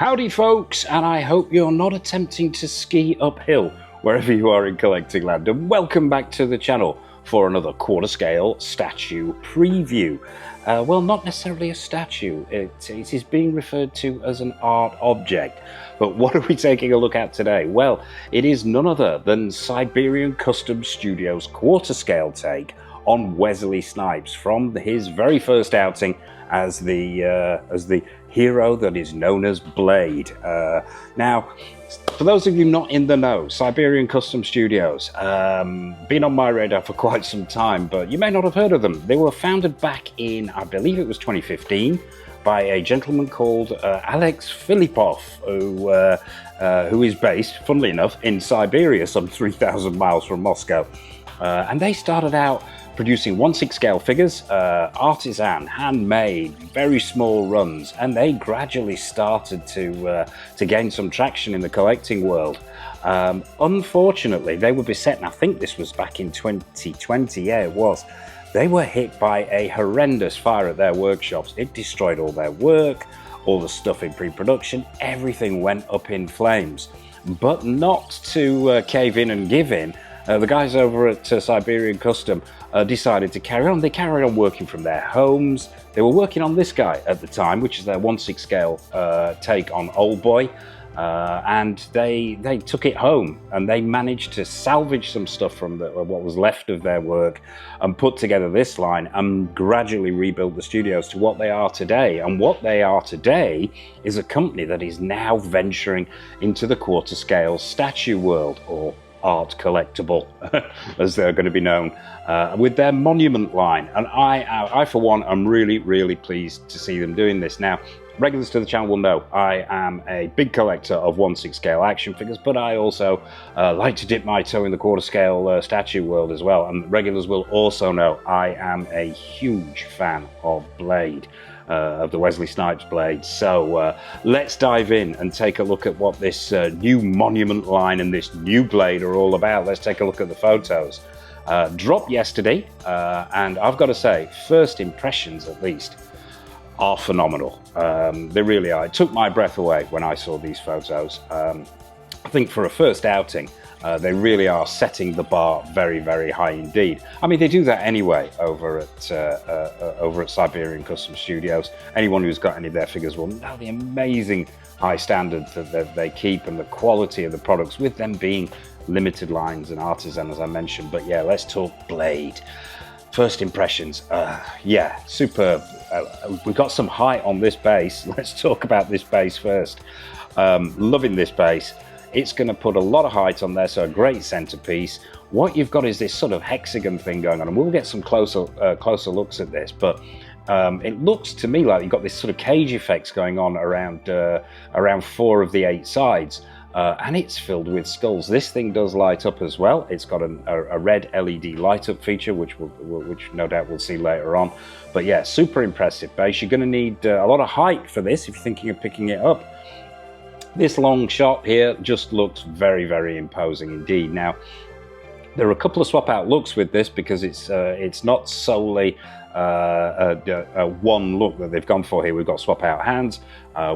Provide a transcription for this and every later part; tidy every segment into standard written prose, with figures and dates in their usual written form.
Howdy folks, and I hope you're not attempting to ski uphill wherever you are in collecting land, and welcome back to the channel for another quarter scale statue preview. Well, not necessarily a statue, it is being referred to as an art object. But what are we taking a look at today? Well, it is none other than Siberian Custom Studio's quarter scale take on Wesley Snipes from his very first outing as the hero that is known as Blade. Now, for those of you not in the know, Siberian Custom Studios, been on my radar for quite some time, but you may not have heard of them. They were founded back in, I believe it was 2015, by a gentleman called Alex Filipov, who is based, funnily enough, in Siberia, some 3,000 miles from Moscow. And they started out producing 1/6 scale figures, artisan, handmade, very small runs, and they gradually started to gain some traction in the collecting world. Unfortunately, they were beset, and I think this was back in 2020, yeah it was, they were hit by a horrendous fire at their workshops. It destroyed all their work, all the stuff in pre-production, everything went up in flames. But not to cave in and give in, the guys over at Siberian Custom decided to carry on. They carried on working from their homes. They were working on this guy at the time, which is their 1/6 scale take on Old Boy, and they took it home and they managed to salvage some stuff from what was left of their work and put together this line and gradually rebuilt the studios to what they are today. And what they are today is a company that is now venturing into the quarter scale statue world, or art collectible as they're going to be known, with their Monument line. And I for one am really pleased to see them doing this. Now, regulars to the channel will know I am a big collector of 1/6 scale action figures, but I also like to dip my toe in the quarter scale statue world as well. And regulars will also know I am a huge fan of Blade, of the Wesley Snipes Blade. So let's dive in and take a look at what this new Monument line and this new Blade are all about. Let's take a look at the photos. Dropped yesterday, and I've got to say, first impressions at least are phenomenal. They really are. It took my breath away when I saw these photos. I think for a first outing, they really are setting the bar very high indeed. I mean, they do that anyway over at Siberian Custom Studios. Anyone who's got any of their figures will know the amazing high standards that they keep and the quality of the products, with them being limited lines and artisan, as I mentioned. But yeah, let's talk Blade. First impressions, yeah, superb. We've got some height on this base. Let's talk about this base first. Loving this base. It's going to put a lot of height on there, so a great centerpiece. What you've got is this sort of hexagon thing going on, and we'll get some closer looks at this, but it looks to me like you've got this sort of cage effects going on around 4 of the 8 sides, and it's filled with skulls. This thing does light up as well. It's got a red LED light up feature, which no doubt we'll see later on. But yeah, super impressive base. You're going to need a lot of height for this if you're thinking of picking it up. This long shot here just looks very imposing indeed. Now, there are a couple of swap out looks with this, because it's not solely one look that they've gone for here. We've got swap out hands,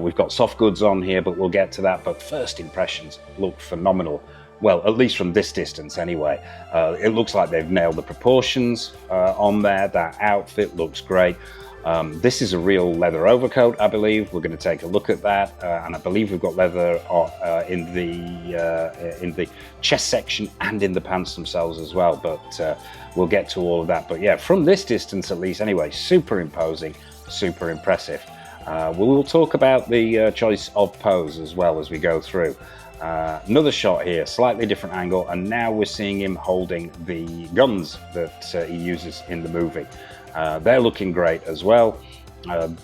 we've got soft goods on here, but we'll get to that. But first impressions look phenomenal. Well, at least from this distance anyway. It looks like they've nailed the proportions on there. That outfit looks great. This is a real leather overcoat, I believe. We're going to take a look at that, and I believe we've got leather in the chest section and in the pants themselves as well, but we'll get to all of that. But yeah, from this distance at least anyway, super imposing, super impressive. We will talk about the choice of pose as well as we go through. Another shot here, slightly different angle, and now we're seeing him holding the guns that he uses in the movie. They're looking great as well.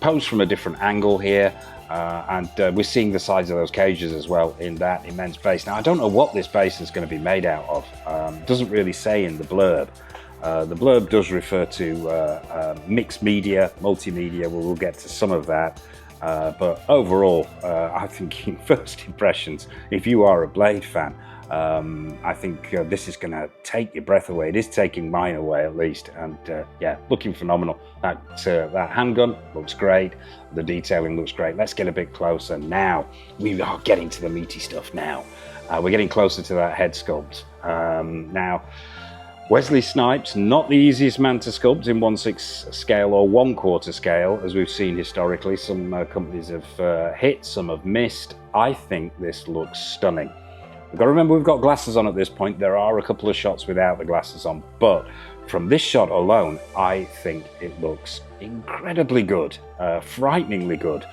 Posed from a different angle here, and we're seeing the sides of those cages as well in that immense base. Now, I don't know what this base is going to be made out of. Doesn't really say in the blurb. The blurb does refer to mixed media, multimedia. We'll get to some of that. But overall, I think in first impressions, if you are a Blade fan, I think this is going to take your breath away. It is taking mine away at least, and yeah, looking phenomenal. That handgun looks great. The detailing looks great. Let's get a bit closer now. We are getting to the meaty stuff now. We're getting closer to that head sculpt. Now, Wesley Snipes, not the easiest man to sculpt in 1/6 scale or 1/4 scale, as we've seen historically. Some companies have hit, some have missed. I think this looks stunning. We've got to remember we've got glasses on at this point. There are a couple of shots without the glasses on, but from this shot alone, I think it looks incredibly good, frighteningly good,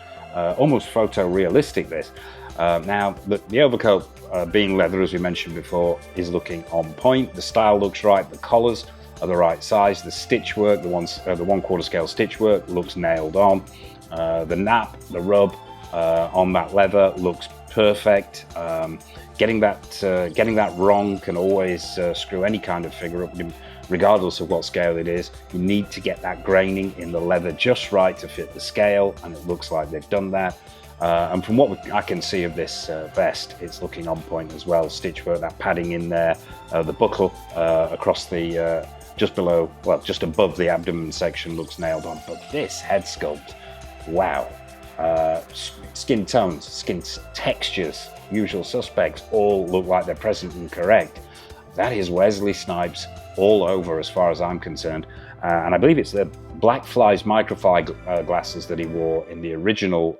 almost photorealistic this. Now, the overcoat being leather, as we mentioned before, is looking on point. The style looks right, the collars are the right size, the stitch work, the 1/4 scale stitch work looks nailed on. The nap, the rub on that leather looks perfect. Getting that wrong can always screw any kind of figure up, regardless of what scale it is. You need to get that graining in the leather just right to fit the scale, and it looks like they've done that. And from what I can see of this vest, it's looking on point as well. Stitch work, that padding in there, the buckle across the just below, well, just above the abdomen section looks nailed on. But this head sculpt, wow! Skin tones, skin textures, usual suspects, all look like they're present and correct. That is Wesley Snipes all over, as far as I'm concerned. And I believe it's the Black Fly's microfly glasses that he wore in the original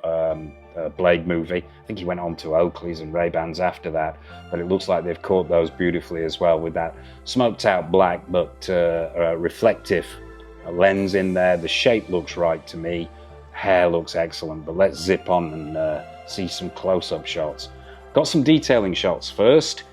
Blade movie. I think he went on to Oakley's and Ray-Bans after that, but it looks like they've caught those beautifully as well, with that smoked out black but reflective lens in there. The shape looks right to me. Hair looks excellent, but let's zip on and see some close-up shots. Got some detailing shots first.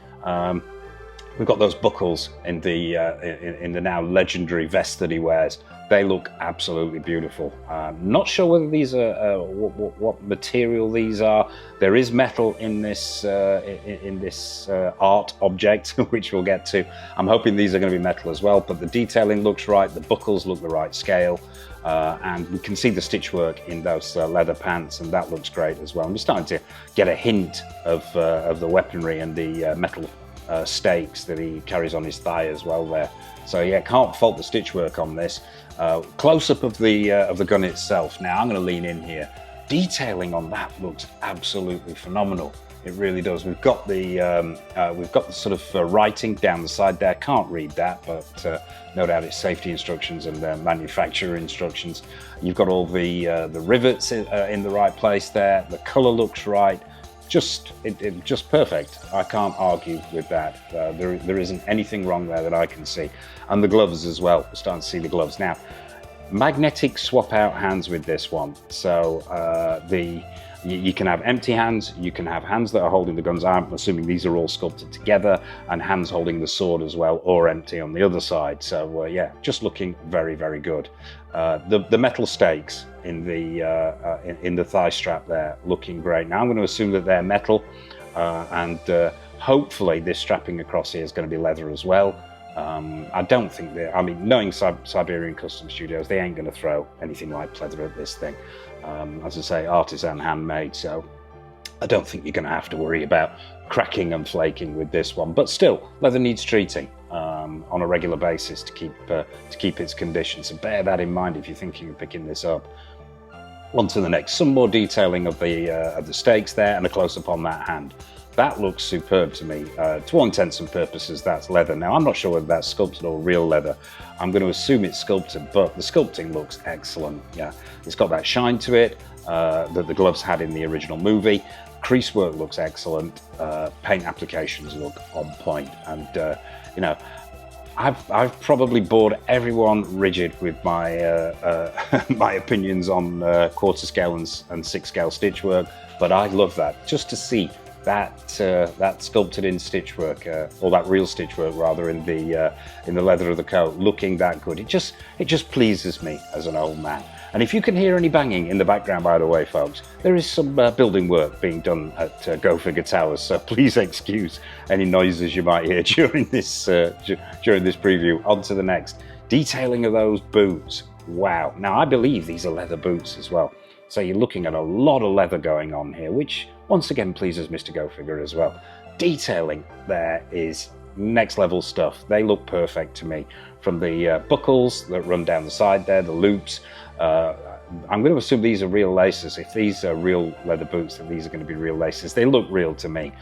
We've got those buckles in the now legendary vest that he wears. They look absolutely beautiful. Not sure whether these are what material these are. There is metal in this art object, which we'll get to. I'm hoping these are going to be metal as well. But the detailing looks right. The buckles look the right scale, and we can see the stitch work in those leather pants, and that looks great as well. I'm starting to get a hint of the weaponry and the metal stakes that he carries on his thigh as well there. So yeah, can't fault the stitch work on this. Close-up of the gun itself. Now I'm going to lean in here. Detailing on that looks absolutely phenomenal. It really does. We've got the sort of writing down the side there. Can't read that, but no doubt it's safety instructions and manufacturer instructions. You've got all the rivets in the right place there. The color looks right. Just perfect. I can't argue with that. There isn't anything wrong there that I can see. And the gloves as well. We're starting to see the gloves now. Magnetic swap out hands with this one. So you can have empty hands. You can have hands that are holding the guns. I'm assuming these are all sculpted together, and hands holding the sword as well, or empty on the other side. So yeah, just looking very, very good. The metal stakes in the thigh strap there, looking great. Now I'm going to assume that they're metal, and hopefully this strapping across here is going to be leather as well. I don't think I mean, knowing Siberian Custom Studios, they ain't going to throw anything like pleather at this thing. As I say, artisan, handmade, so I don't think you're going to have to worry about cracking and flaking with this one. But still, leather needs treating on a regular basis to keep its condition. So bear that in mind if you're thinking of picking this up. On to the next. Some more detailing of the stakes there, and a close-up on that hand. That looks superb to me. To all intents and purposes, that's leather. Now, I'm not sure whether that's sculpted or real leather. I'm going to assume it's sculpted, but the sculpting looks excellent. Yeah, it's got that shine to it that the gloves had in the original movie. Crease work looks excellent. Paint applications look on point. And, you know, I've probably bored everyone rigid with my my opinions on 1/4 scale and 6 scale stitch work, but I love that. Just to see that sculpted in stitch work, or that real stitch work rather, in the leather of the coat, looking that good, it just pleases me as an old man. And if you can hear any banging in the background, by the way, folks, there is some building work being done at Go Figure Towers, so please excuse any noises you might hear during this preview. On to the next. Detailing of those boots. Wow. Now, I believe these are leather boots as well. So you're looking at a lot of leather going on here, which once again pleases Mr. Go Figure as well. detailing there is next level stuff. They look perfect to me, from the buckles that run down the side there, the loops. I'm going to assume these are real laces. If these are real leather boots, then these are going to be real laces. They look real to me.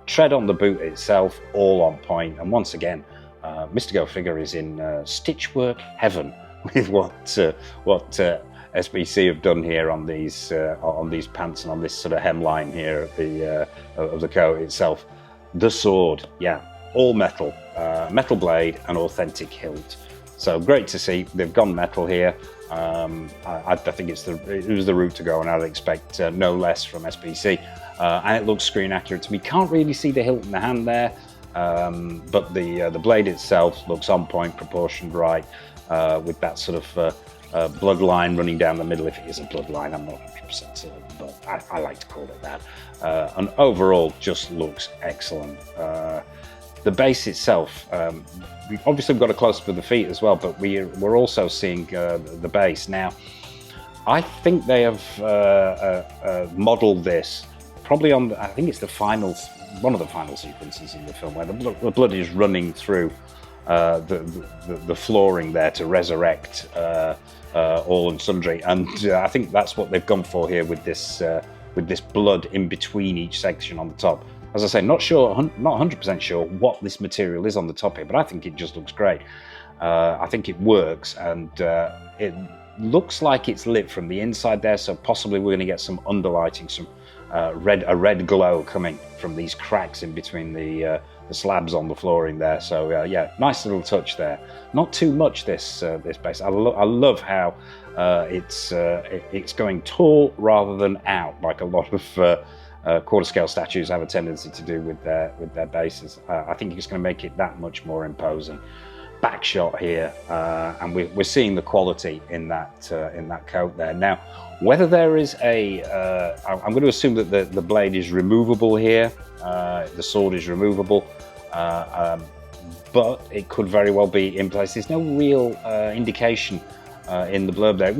Tread on the boot itself, all on point. And once again, Mr. Go Figure is in stitchwork heaven with what SBC have done here on these pants and on this sort of hemline here of the coat itself. The sword, yeah, all metal, metal blade and authentic hilt. So great to see they've gone metal here. I think it was the route to go, and I'd expect no less from SBC. And it looks screen accurate to me. Can't really see the hilt in the hand there, but the blade itself looks on point, proportioned right, with that sort of bloodline running down the middle. If it is a bloodline, I'm not 100% certain, but I like to call it that. And overall, just looks excellent. The base itself, we've obviously got a close-up of the feet as well, but we're also seeing the base. Now, I think they have modeled this probably on, I think it's one of the final sequences in the film, where the blood is running through the flooring there to resurrect all and sundry, and I think that's what they've gone for here with this blood in between each section on the top. As I say, not 100% sure what this material is on the top here, but I think it just looks great. I think it works, and it looks like it's lit from the inside there, so possibly we're going to get some underlighting, some a red glow coming from these cracks in between the slabs on the flooring there. So yeah, nice little touch there. Not too much this base. I love how it's going tall rather than out, like a lot of quarter scale statues have a tendency to do with their bases. I think it's going to make it that much more imposing. Back shot here, and we're seeing the quality in that coat there. Now, whether there is I'm going to assume that the blade is removable here, the sword is removable, but it could very well be in place. There's no real indication in the blurb there. It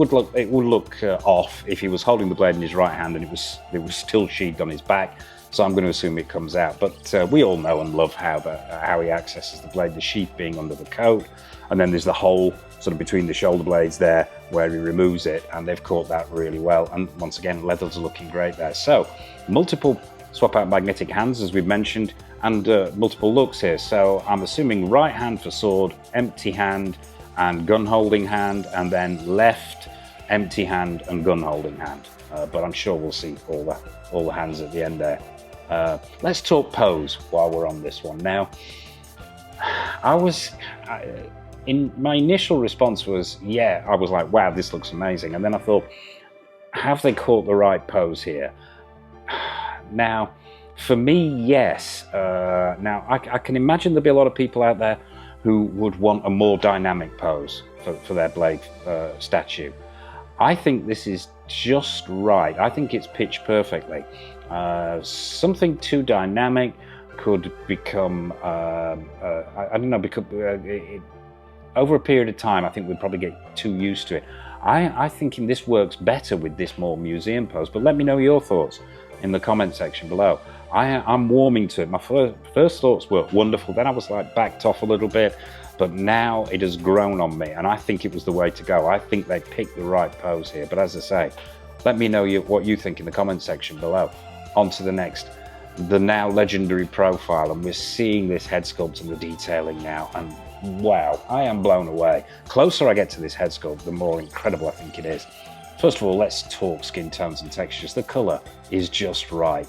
would look off if he was holding the blade in his right hand and it was still sheathed on his back. So I'm going to assume it comes out, but we all know and love how he accesses the blade, the sheath being under the coat, and then there's the hole sort of between the shoulder blades there where he removes it, and they've caught that really well. And once again, leathers are looking great there. So multiple swap out magnetic hands, as we've mentioned, and multiple looks here. So I'm assuming right hand for sword, empty hand and gun holding hand, and then left empty hand and gun holding hand. But I'm sure we'll see all the hands at the end there. Let's talk pose while we're on this one. Now, my initial response was, yeah, I was like, wow, this looks amazing. And then I thought, have they caught the right pose here? Now, for me, yes. Now, I can imagine there'll be a lot of people out there who would want a more dynamic pose for their blade statue. I think this is just right. I think it's pitched perfectly. Something too dynamic could become, I don't know, over a period of time, I think we'd probably get too used to it. I think this works better with this more museum pose, but let me know your thoughts in the comment section below. I'm warming to it. My first thoughts were wonderful, then I was like backed off a little bit, but now it has grown on me, and I think it was the way to go. I think they picked the right pose here, but as I say, let me know what you think in the comment section below. On to the next, the now legendary profile, and we're seeing this head sculpt and the detailing now, and wow, I am blown away. Closer I get to this head sculpt, the more incredible I think it is. First of all, let's talk skin tones and textures. The color is just right.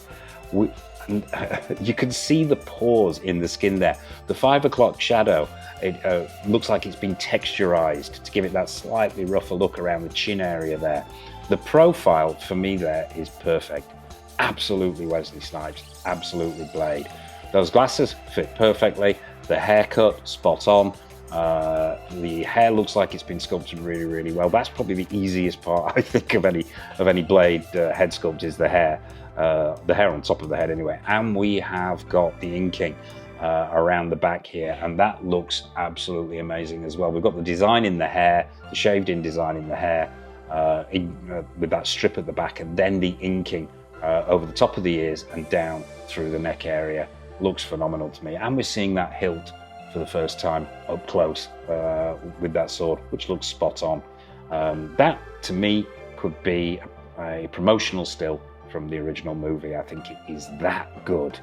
You can see the pores in the skin there. The 5 o'clock shadow, it looks like it's been texturized to give it that slightly rougher look around the chin area there. The profile for me there is perfect. Absolutely Wesley Snipes, absolutely Blade. Those glasses fit perfectly. The haircut, spot on. The hair looks like it's been sculpted really, really well. That's probably the easiest part, I think, of any Blade head sculpt is the hair on top of the head anyway. And we have got the inking around the back here, and that looks absolutely amazing as well. We've got the design in the hair, the shaved-in design in the hair, with that strip at the back, and then the inking over the top of the ears and down through the neck area. looks phenomenal to me. And we're seeing that hilt for the first time up close with that sword, which looks spot on. That to me could be a promotional still from the original movie. I think it is that good.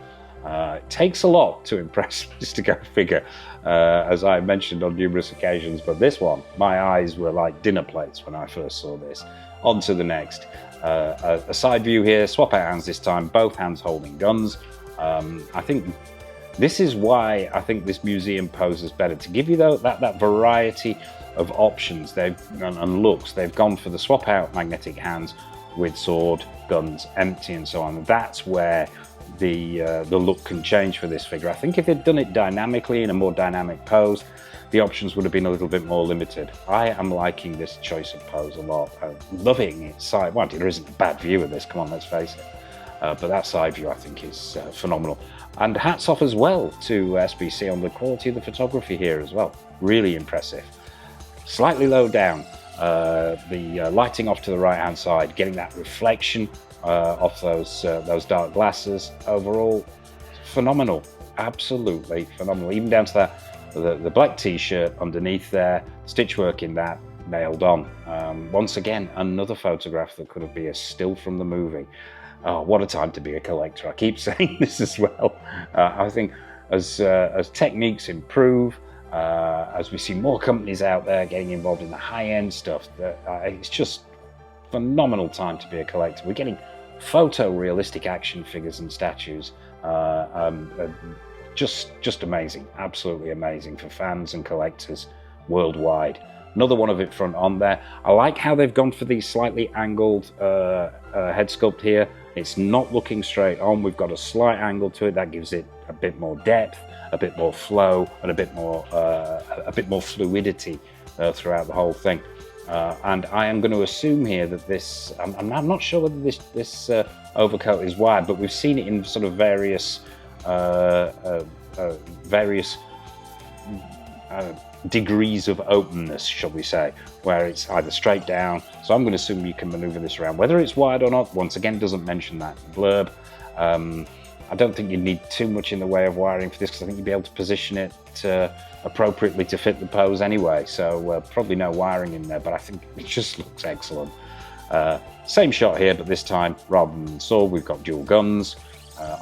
It takes a lot to impress Mr. Go Figure, as I mentioned on numerous occasions, but this one, my eyes were like dinner plates when I first saw this. On to the next. A side view here, swap out hands this time, both hands holding guns. I think this is why I think this museum poses better, to give you that variety of options and looks. They've gone for the swap out magnetic hands with sword, guns, empty and so on. That's where the look can change for this figure. I think if they'd done it dynamically in a more dynamic pose, the options would have been a little bit more limited. I am liking this choice of pose a lot. I'm loving its side. Well, there isn't a bad view of this, come on, let's face it. But that side view I think is phenomenal. And hats off as well to SBC on the quality of the photography here as well. Really impressive. Slightly low down, the lighting off to the right hand side, getting that reflection off those dark glasses. Overall, phenomenal, absolutely phenomenal. Even down to that the black t-shirt underneath there, stitch work in that, nailed on. Once again, another photograph that could have been a still from the movie. Oh, what a time to be a collector. I keep saying this as well. I think as techniques improve, as we see more companies out there getting involved in the high-end stuff, it's just phenomenal time to be a collector. We're getting photorealistic action figures and statues. Just amazing, absolutely amazing for fans and collectors worldwide. Another one of it front on there. I like how they've gone for these slightly angled head sculpt here. It's not looking straight on. We've got a slight angle to it that gives it a bit more depth, a bit more flow, and a bit more fluidity throughout the whole thing. And I am going to assume here that this, I'm not sure whether this overcoat is wide, but we've seen it in sort of various degrees of openness, shall we say, where it's either straight down. So I'm going to assume you can maneuver this around. Whether it's wide or not, once again, doesn't mention that in the blurb. I don't think you need too much in the way of wiring for this, because I think you'd be able to position it appropriately to fit the pose anyway. So probably no wiring in there, but I think it just looks excellent. Same shot here, but this time, rather than sword, we've got dual guns.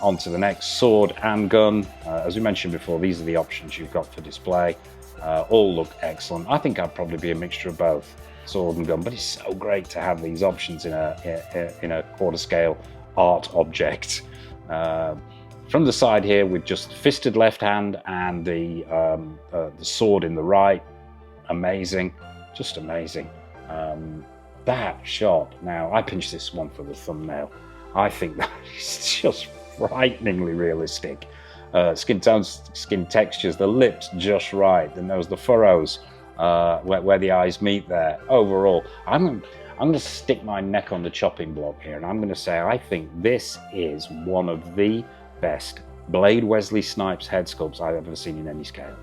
On to the next, sword and gun. As we mentioned before, these are the options you've got for display. All look excellent. I think I'd probably be a mixture of both sword and gun, but it's so great to have these options in a quarter scale art object. From the side here, with just fisted left hand and the sword in the right. Amazing, just amazing. That shot. Now, I pinched this one for the thumbnail. I think that is just frighteningly realistic. Skin tones, skin textures, the lips just right, the nose, the furrows where the eyes meet there. Overall, I'm going to stick my neck on the chopping block here, and I'm going to say I think this is one of the best Blade Wesley Snipes head sculpts I've ever seen in any scale.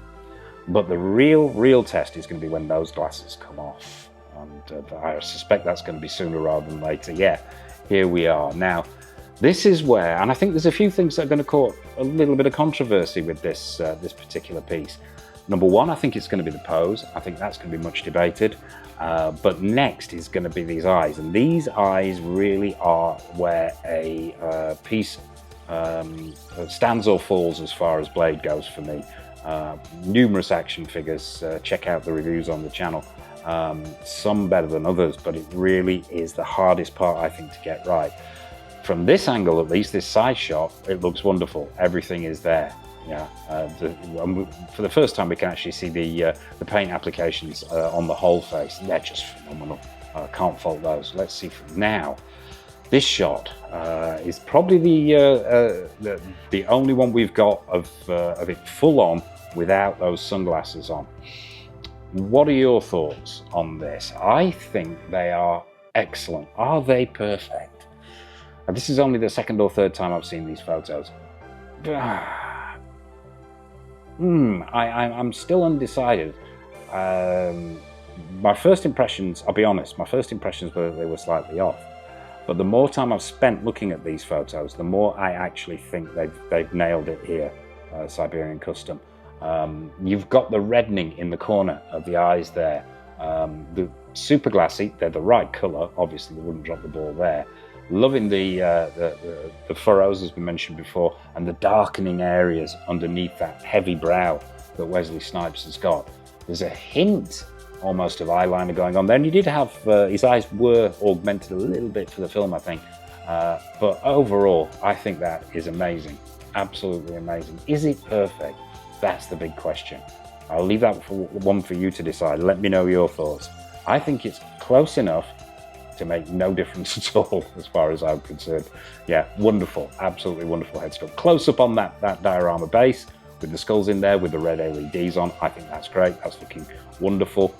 But the real test is going to be when those glasses come off, and I suspect that's going to be sooner rather than later. Yeah, here we are now. This is where, and I think there's a few things that are going to cause a little bit of controversy with this this particular piece. Number one, I think it's going to be the pose. I think that's going to be much debated. But next is going to be these eyes, and these eyes really are where a piece stands or falls as far as Blade goes for me. Numerous action figures, check out the reviews on the channel. Some better than others, but it really is the hardest part, I think, to get right. From this angle, at least, this side shot, it looks wonderful. Everything is there. Yeah, for the first time we can actually see the paint applications on the whole face. They're just phenomenal. Can't fault those. Let's see from now. This shot is probably the only one we've got of it full on without those sunglasses on. What are your thoughts on this? I think they are excellent. Are they perfect? And this is only the second or third time I've seen these photos. I'm still undecided. My first impressions, I'll be honest, my first impressions were that they were slightly off. But the more time I've spent looking at these photos, the more I actually think they've nailed it here. Siberian Custom. You've got the reddening in the corner of the eyes there. The super glassy, they're the right colour, obviously they wouldn't drop the ball there. Loving the furrows, as we mentioned before, and the darkening areas underneath that heavy brow that Wesley Snipes has got. There's a hint almost of eyeliner going on there, and you did have, his eyes were augmented a little bit for the film, I think. But overall, I think that is amazing, absolutely amazing. Is it perfect? That's the big question. I'll leave that one for you to decide. Let me know your thoughts. I think it's close enough to make no difference at all, as far as I'm concerned. Yeah, wonderful, absolutely wonderful head sculpt. Close up on that diorama base, with the skulls in there, with the red LEDs on. I think that's great, that's looking wonderful.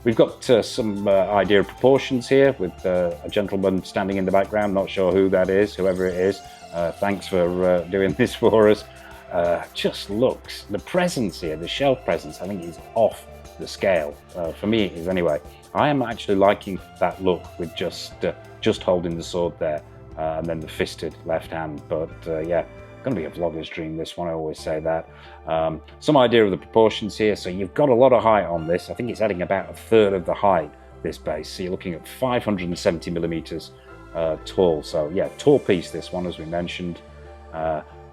We've got some idea of proportions here, with a gentleman standing in the background. Not sure who that is, whoever it is. Thanks for doing this for us. Just looks, the presence here, the shelf presence, I think is off the scale. For me it is anyway. I am actually liking that look with just holding the sword there, and then the fisted left hand. But yeah, going to be a vlogger's dream, this one, I always say that. Some idea of the proportions here. So you've got a lot of height on this. I think it's adding about a third of the height, this base. So you're looking at 570 millimeters tall. So yeah, tall piece, this one, as we mentioned.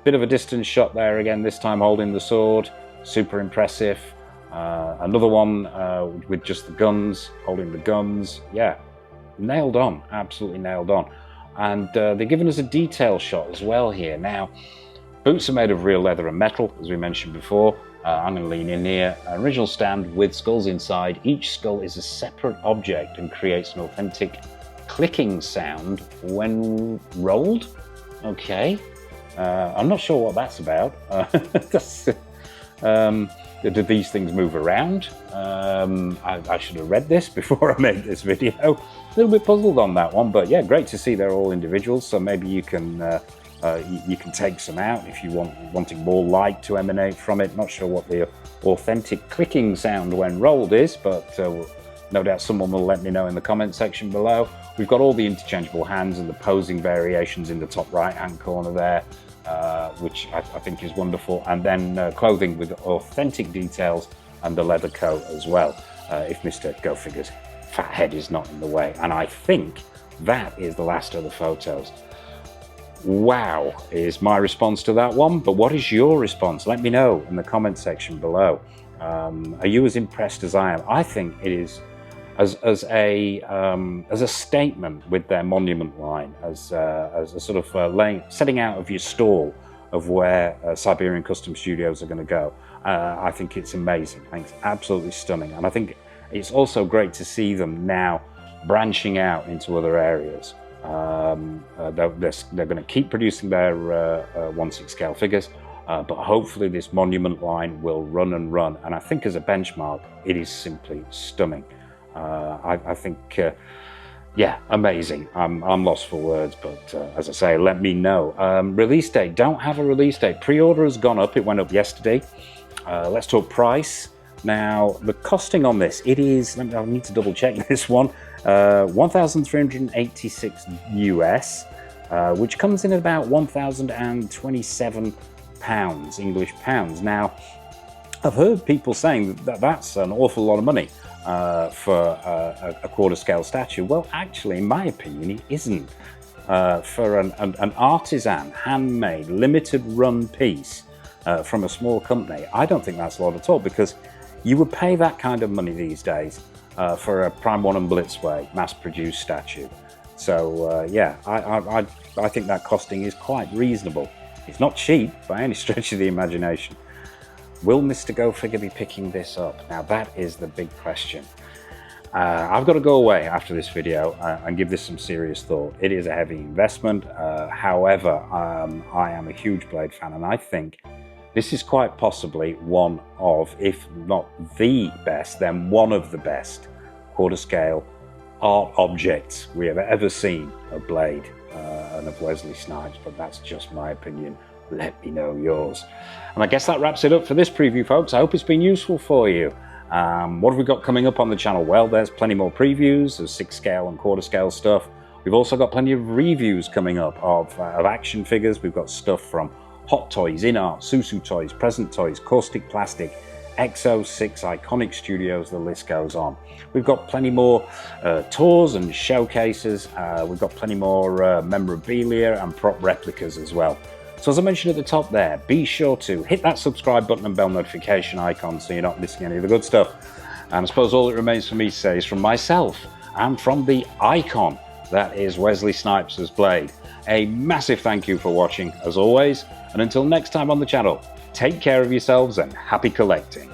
Bit of a distance shot there again, this time holding the sword. Super impressive. Another one with just the guns, holding the guns. Yeah, nailed on, absolutely nailed on. And they're giving us a detail shot as well here. Now, boots are made of real leather and metal, as we mentioned before. I'm going to lean in here. An original stand with skulls inside. Each skull is a separate object and creates an authentic clicking sound when rolled. Okay. I'm not sure what that's about. Do these things move around? I should have read this before I made this video. A little bit puzzled on that one, but yeah, great to see they're all individuals. So maybe you can take some out if you wanting more light to emanate from it. Not sure what the authentic clicking sound when rolled is, but no doubt someone will let me know in the comment section below. We've got all the interchangeable hands and the posing variations in the top right hand corner there. Which I think is wonderful, and then clothing with authentic details and the leather coat as well, if Mr. Go Figure's fat head is not in the way. And I think that is the last of the photos. Wow is my response to that one, but what is your response? Let me know in the comment section below. Are you as impressed as I am? I think it is as a statement with their monument line, as a sort of setting out of your stall of where Siberian Custom Studios are going to go. I think it's amazing. I think it's absolutely stunning, and I think it's also great to see them now branching out into other areas. They're going to keep producing their 1/6 scale figures, but hopefully this monument line will run and run. And I think as a benchmark, it is simply stunning. I think, yeah, amazing. I'm lost for words, but as I say, let me know. Release date, don't have a release date. Pre-order has gone up, it went up yesterday. Let's talk price. Now, the costing on this, it is, I need to double check this one, 1,386 US, which comes in at about 1,027 pounds, English pounds. Now, I've heard people saying that that's an awful lot of money for a quarter scale statue. Well, actually, in my opinion, it isn't. For an artisan, handmade, limited run piece from a small company, I don't think that's a lot at all, because you would pay that kind of money these days for a Prime 1 and Blitzway mass-produced statue. So yeah, I think that costing is quite reasonable. It's not cheap by any stretch of the imagination. Will Mr. Go Figure be picking this up? Now that is the big question. I've got to go away after this video and give this some serious thought. It is a heavy investment. However, I am a huge Blade fan, and I think this is quite possibly one of, if not the best, then one of the best quarter scale art objects we have ever seen of Blade and of Wesley Snipes, but that's just my opinion. Let me know yours. And I guess that wraps it up for this preview, folks. I hope it's been useful for you. What have we got coming up on the channel? Well, there's plenty more previews of 6 scale and quarter scale stuff. We've also got plenty of reviews coming up of action figures. We've got stuff from Hot Toys, InArt, Susu Toys, Present Toys, Caustic Plastic, Exo 6 Iconic Studios, the list goes on. We've got plenty more tours and showcases. We've got plenty more memorabilia and prop replicas as well. So as I mentioned at the top there, be sure to hit that subscribe button and bell notification icon so you're not missing any of the good stuff. And I suppose all that remains for me to say is from myself and from the icon that is Wesley Snipes' blade, a massive thank you for watching as always, and until next time on the channel, take care of yourselves and happy collecting.